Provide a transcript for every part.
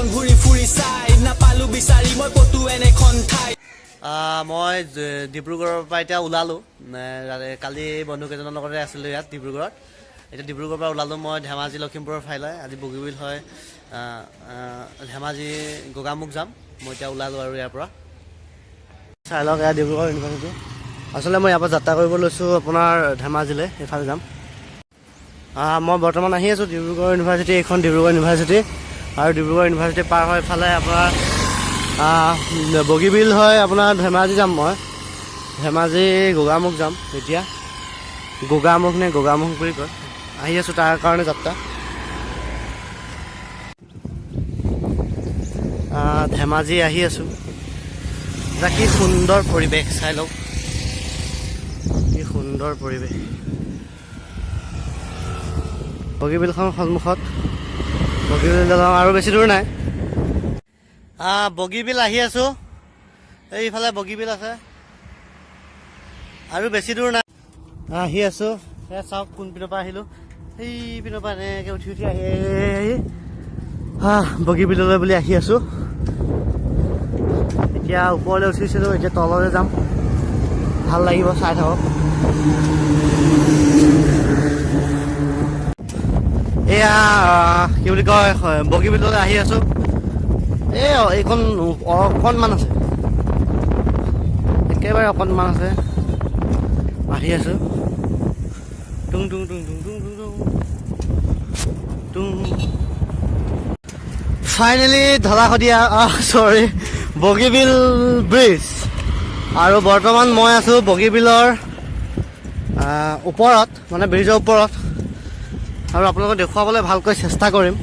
পৃথিৱীখন ঘূৰি ফুৰি চাই নাপালো বিচাৰি মই ক'তো এনেখন ঠাই। মই ডিব্ৰুগড়ৰ পৰা এতিয়া ওলালোঁ। কালি বন্ধুকেইজনৰ লগতে আছিলোঁ ইয়াত ডিব্ৰুগড়ত। এতিয়া ডিব্ৰুগড়ৰ পৰা ওলালোঁ মই ধেমাজি লখিমপুৰৰ ফালে। আজি বগীবিল হয় ধেমাজি গোগামুখ যাম। মই এতিয়া ওলালোঁ আৰু ইয়াৰ পৰা চাই লওক এয়া ডিব্ৰুগড় ইউনিভাৰ্চিটি। আচলতে মই ইয়াৰ পৰা যাত্ৰা কৰিব লৈছোঁ আপোনাৰ ধেমাজিলৈ, এইফালে যাম। মই বৰ্তমান আহি আছোঁ ডিব্ৰুগড় ইউনিভাৰ্চিটি। এইখন ডিব্ৰুগড় ইউনিভাৰ্চিটি আৰু ডিব্ৰুগড় ইউনিভাৰ্চিটি পাৰ হৈ ফালে আপোনাৰ বগীবিল হয় আপোনাৰ ধেমাজি যাম। মই ধেমাজি গোগামুখ যাম। এতিয়া গোগামুখ নে গোগামুখ বুলি কয়, আহি আছোঁ তাৰ কাৰণে যাত্ৰা। ধেমাজি আহি আছোঁ। এটা কি সুন্দৰ পৰিৱেশ চাই লওক, কি সুন্দৰ পৰিৱেশ। বগীবিলখনৰ সন্মুখত বগীবিল দলং আৰু বেছি দূৰ নাই। বগীবিল আহি আছোঁ। এইফালে বগীবিল আছে আৰু বেছি দূৰ নাই। আহি আছোঁ এয়া চাওক কোন পিনৰ পৰা আহিলোঁ। সেই পিনৰ পৰা এনেকৈ উঠি উঠি আহি বগীবিললৈ বুলি আহি আছোঁ। এতিয়া ওপৰলৈ উঠিছিলোঁ, এতিয়া তললৈ যাম। ভাল লাগিব, চাই থাকক। এয়া কি বুলি কয় বগীবিললৈ আহি আছোঁ। এইখন অকণমান আছে, একেবাৰে অকণমান আছে। আহি আছোঁ টুং টুং টুং টুং টুং টুং টুং টুং। ফাইনেলি ঢলা-শদিয়া চৰি বগীবিল ব্ৰিজ। আৰু বৰ্তমান মই আছোঁ বগীবিলৰ ওপৰত, মানে ব্ৰিজৰ ওপৰত। আৰু আপোনালোকক দেখুৱাবলৈ ভালকৈ চেষ্টা কৰিম।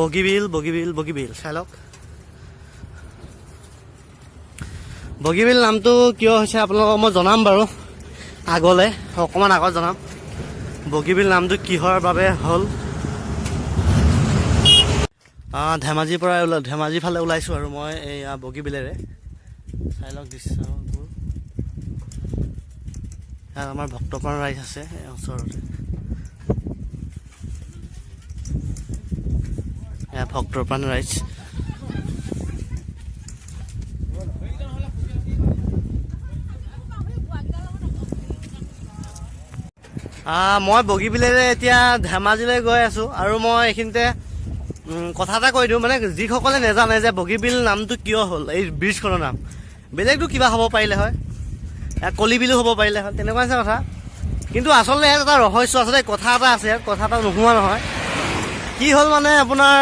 বগীবিল বগীবিল বগীবিল চাই লওক। বগীবিল নামটো কিয় হৈছে আপোনালোকক মই জনাম বাৰু, আগলৈ অকণমান আগত জনাম বগীবিল নামটো কিহৰ বাবে হ'ল। ধেমাজিৰ পৰা ধেমাজিৰ ফালে ওলাইছোঁ আৰু মই এই বগীবিলেৰে। চাই লওক দৃশ্যবোৰ। ইয়াত আমাৰ ভক্তপ্ৰাণ ৰাইজ আছে ওচৰতে। ভক্তপ্ৰাণ ৰাইজ। মই বগীবিলেৰে এতিয়া ধেমাজিলৈ গৈ আছোঁ। আৰু মই এইখিনিতে কথা এটা কৈ দিওঁ, মানে যিসকলে নাজানে যে বগীবিল নামটো কিয় হ'ল, এই ব্ৰিজখনৰ নাম বেলেগটো কিবা হ'ব পাৰিলে হয়, কলিবিলো হ'ব পাৰিলে হয়, তেনেকুৱা নিচিনা কথা। কিন্তু আচলতে ইয়াত এটা ৰহস্য আছে, কথা এটা আছে ইয়াত, কথা এটা নোহোৱা নহয়। কি হ'ল মানে আপোনাৰ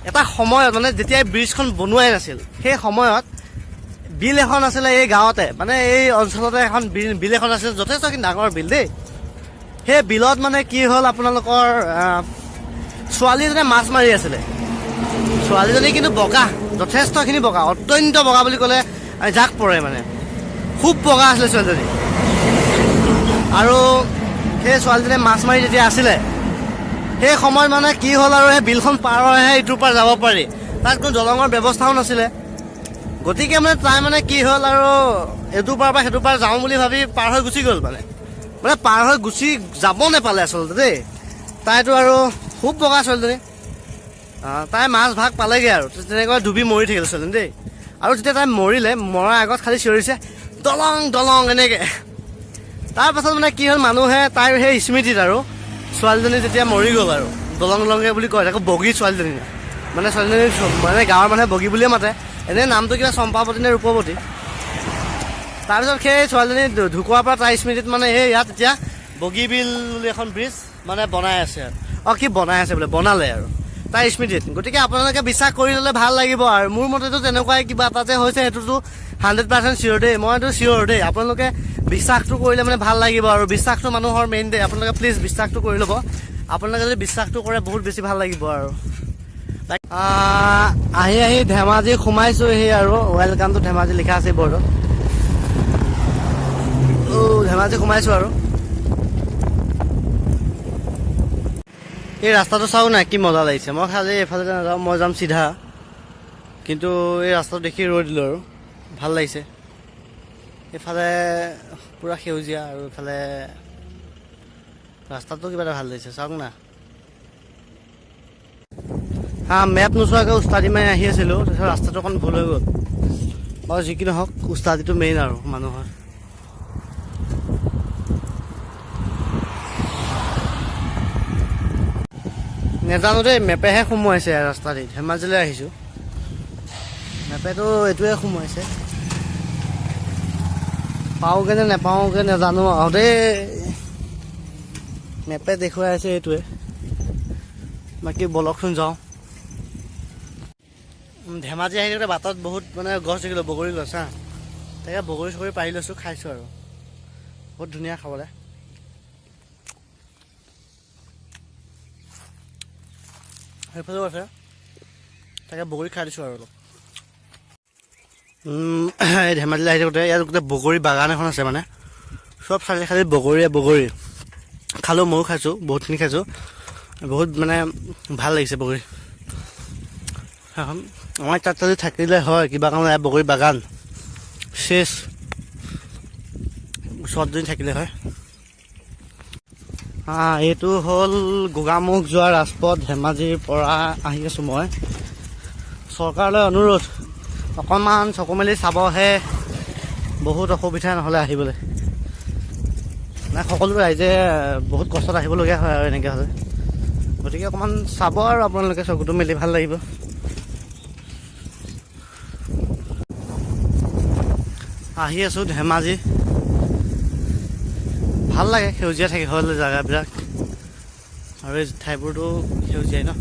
এটা সময়ত, মানে যেতিয়া ব্ৰিজখন বনোৱাই নাছিল, সেই সময়ত বিল এখন আছিলে এই গাঁৱতে, মানে এই অঞ্চলতে এখন বিল এখন আছিল, যথেষ্টখিনি ডাঙৰ বিল দেই। সেই বিলত মানে কি হ'ল আপোনালোকৰ ছোৱালীজনীয়ে মাছ মাৰি আছিলে। ছোৱালীজনী কিন্তু বগা, যথেষ্টখিনি বগা, অত্যন্ত বগা বুলি ক'লে জাক পৰে, মানে খুব বগা আছিলে ছোৱালীজনী। আৰু সেই ছোৱালীজনীয়ে মাছ মাৰি যেতিয়া আছিলে, সেই সময়ত মানে কি হ'ল আৰু সেই বিলখন পাৰ হৈহে ইটোৰ পৰা যাব পাৰি, তাত কোনো দলঙৰ ব্যৱস্থাও নাছিলে। গতিকে মানে তাই মানে কি হ'ল আৰু এইটোৰ পাৰ পৰা সেইটোৰ পাৰ যাওঁ বুলি ভাবি পাৰ হৈ গুচি গ'ল। মানে পাৰ হৈ গুচি যাব নেপালে আচলতে দেই। তাইতো আৰু খুব বগা ছোৱালীজনী, তাই মাছ ভাগ পালেগৈ আৰু তেনেকৈ ডুবি মৰি থাকিল ছোৱালীজনী দেই। আৰু যেতিয়া তাই মৰিলে, মৰাৰ আগত খালি চিঞৰিছে দলং দলং এনেকৈ। তাৰপাছত মানে কি হ'ল, মানুহে তাইৰ সেই স্মৃতিত আৰু ছোৱালীজনী যেতিয়া মৰি গ'ল আৰু দলং দলংকৈ বুলি কয়, আকৌ বগী ছোৱালীজনী, মানে ছোৱালীজনী মানে গাঁৱৰ মানুহে বগী বুলিয়ে মাতে। এনেই নামটো কিবা চম্পাৱতী নে ৰূপৱতী। তাৰপিছত সেই ছোৱালীজনী ঢুকোৱাৰ পৰা তাইৰ স্মৃতিত মানে এই ইয়াত এতিয়া বগীবিল বুলি এখন ব্ৰিজ মানে বনাই আছে আৰু কি বনাই আছে বোলে, বনালে আৰু তাইৰ স্মৃতিত। গতিকে আপোনালোকে বিশ্বাস কৰি ল'লে ভাল লাগিব। আৰু মোৰ মতেতো তেনেকুৱাই কিবা এটা যে হৈছে, সেইটোতো 100% চিয়'ৰ দেই, মইতো চিয়'ৰ দেই। আপোনালোকে বিশ্বাসটো কৰিলে মানে ভাল লাগিব, আৰু বিশ্বাসটো মানুহৰ মেইন দেই। আপোনালোকে প্লিজ বিশ্বাসটো কৰি ল'ব। আপোনালোকে যদি বিশ্বাসটো কৰে বহুত বেছি ভাল লাগিব। আৰু আহি আহি ধেমাজি সোমাইছোঁ সি, আৰু ৱেলকাম টু ধেমাজি লিখা আছে বৰ্ডত। ধেমাজি সোমাইছোঁ আৰু এই ৰাস্তাটো চাওঁ নাই, কি মজা লাগিছে। মই খালি এইফালে নাযাওঁ, মই যাম চিধা। কিন্তু এই ৰাস্তাটো দেখি ৰৈ দিলোঁ আৰু ভাল লাগিছে। এইফালে পূৰা সেউজীয়া আৰু এইফালে ৰাস্তাটো কিবা এটা ভাল লাগিছে চাওক না। মেপ নোচোৱাকৈ উস্তাদি মাৰি আহি আছিলোঁ, তাৰপিছত ৰাস্তাটো অকণ ভুল হৈ গ'ল। বাৰু যি কি নহওক উস্তাদিটো মেইন আৰু মানুহৰ। নেজানো দেই, মেপেহে সোমোৱাইছে ৰাস্তা দি। ধেমাজিলৈ আহিছোঁ, মেপেটো এইটোৱে সোমোৱাইছে। পাওঁগে নে নেপাওঁগে নেজানো আৰু দেই, মেপে দেখুৱাই আছে এইটোৱে। বাকী বলকচোন যাওঁ। ধেমাজি আহি থাকোঁতে বাটত বহুত মানে গছ দেখিলোঁ, বগৰী গছ হা। তাকে বগৰী চগৰী পাৰি লৈছোঁ, খাইছোঁ আৰু বহুত ধুনীয়া খাবলৈ। সেইফালেও আছে, তাকে বগৰী খাই দিছোঁ আৰু অলপ। এই ধেমাজিলৈ আহি থাকোঁতে ইয়াত গোটেই বগৰী বাগান এখন আছে, মানে চব চালি খালি বগৰীয়ে বগৰী। খালোঁ, ময়ো খাইছোঁ, বহুতখিনি খাইছোঁ, বহুত মানে ভাল লাগিছে বগৰী। আমাৰ তাত যদি থাকিলে হয় কিবা কাৰণে বগৰী বাগান চেচ, ওচৰত যদি থাকিলে হয়। এইটো হ'ল গোগামুখ যোৱা ৰাজপথ। ধেমাজিৰ পৰা আহি আছোঁ মই। চৰকাৰলৈ অনুৰোধ, অকণমান চকু মেলি চাবহে, বহুত অসুবিধা নহ'লে আহিবলৈ। নাই সকলো ৰাইজে বহুত কষ্টত আহিবলগীয়া হয় আৰু এনেকৈ হ'লে, গতিকে অকণমান চাব আৰু আপোনালোকে চকুটো মেলি, ভাল লাগিব। আহি আছোঁ ধেমাজি, ভাল লাগে সেউজীয়া থাকি হ'লে জেগাবিলাক, আৰু এই ঠাইবোৰতো সেউজীয়াই ন,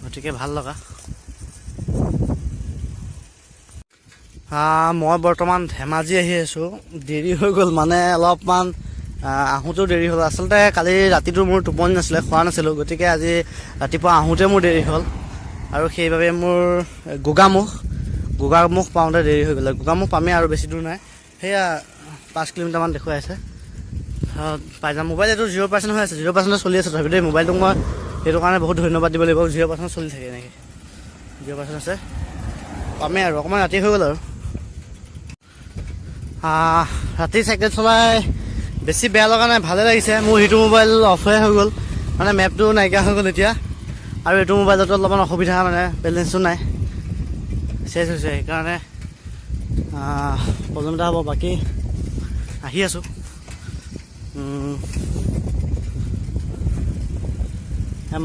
গতিকে ভাল লগা। মই বৰ্তমান ধেমাজি আহি আছোঁ। দেৰি হৈ গ'ল, মানে অলপমান আহোঁতেও দেৰি হ'ল। আচলতে কালি ৰাতিটো মোৰ টোপনি নাছিলে, খোৱা নাছিলোঁ, গতিকে আজি ৰাতিপুৱা আহোঁতে মোৰ দেৰি হ'ল, আৰু সেইবাবে মোৰ গোগামুখ পাওঁতে দেৰি হৈ গ'লে। গোগামুখ পামেই আৰু বেছি দূৰ নাই, সেয়া 5 কিলোমিটাৰমান দেখুৱাই আছে। পাই যাম। মোবাইল এইটো 0% হৈ আছে, 0% চলি আছে তথাপিও দেই। মোবাইলটোক মই সেইটো কাৰণে বহুত ধন্যবাদ দিব লাগিব, 0% চলি থাকে এনেকৈ, 0% আছে, পামেই আৰু। অকণমান ৰাতি হৈ গ'ল আৰু। ৰাতি চাইকেল চলাই বেছি বেয়া লগা নাই, ভালে লাগিছে। মোৰ সেইটো মোবাইল অফে হৈ গ'ল, মানে মেপটো নাইকিয়া হৈ গ'ল এতিয়া, আৰু এইটো মোবাইলতো অলপমান অসুবিধা, মানে বেলেঞ্চটো নাই, চেঞ্জ হৈছে, সেইকাৰণে প্ৰব্লেম এটা হ'ব। বাকী আহি আছোঁ।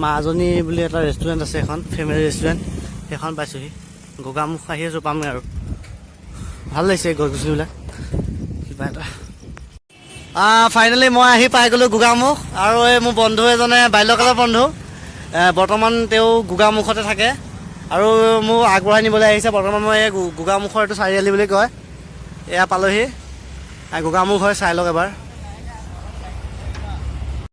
মাজনী বুলি এটা ৰেষ্টুৰেণ্ট আছে, এখন ফেমিলি ৰেষ্টুৰেণ্ট, সেইখন পাইছোঁহি। গোগামুখ আহি আছোঁ, পামেই আৰু। ভাল লাগিছে গছ গছনিবিলাক, কিবা এটা। ফাইনেলি মই আহি পাই গ'লোঁ গোগামুখ, আৰু এই মোৰ বন্ধু এজনে, বাল্যকালৰ বন্ধু, বৰ্তমান তেওঁ গোগামুখতে থাকে, আৰু মোক আগবঢ়াই নিবলৈ আহিছে। বৰ্তমান মই এই গোগামুখৰ এইটো চাৰিআলি বুলি কয়, এয়া পালোহি। গোগামুখ হয়, চাই লওক এবাৰ।